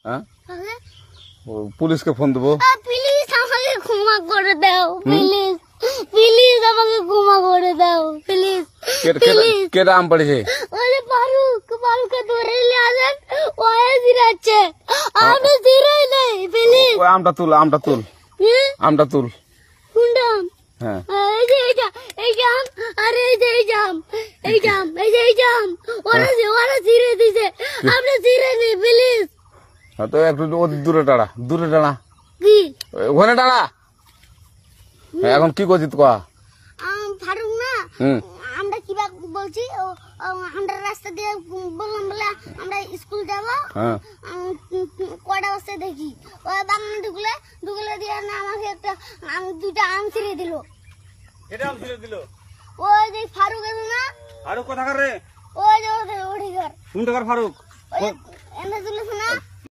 হ্যাঁ পুলিশকে ফোন দেবো। প্লিজ আমাকে ক্ষমা করে দাও, প্লিজ প্লিজ আমাকে ক্ষমা করে দাও, প্লিজ প্লিজ। কেটা আম পড়েছে? ওরে ফারুককে ধরে নিয়ে আসেন, ও জিরাচ্ছে, আমি জিরাই নাই, প্লিজ। ওই আমটা তুল আমটা তুল কোনটা আম? হ্যাঁ এই যে এই জাম, আরে এই জাম ওরা জিরে দিছে, আপনি জিরে নেই প্লিজ। তো একটু দূরে টাড়া কি ওখানে টাড়া। এখন কি করছিস কয়া? ফারুক না, আমরা কিবা বলছি, আমরা রাস্তা দিয়ে বললাম বলে আমরা স্কুল যাব, কয়টা বসে দেখি ওই বাগানে ঢুকলে দিয়ে না আমাকে একটা দুইটা আম ছিঁড়ে দিল। এটা আম ছিঁড়ে দিল? ওই যে ফারুক আছে না, ফারুক কোথাকার রে? ওই যে ওঠিকার কোনটাকার ফারুক? এনে তুলেছে না।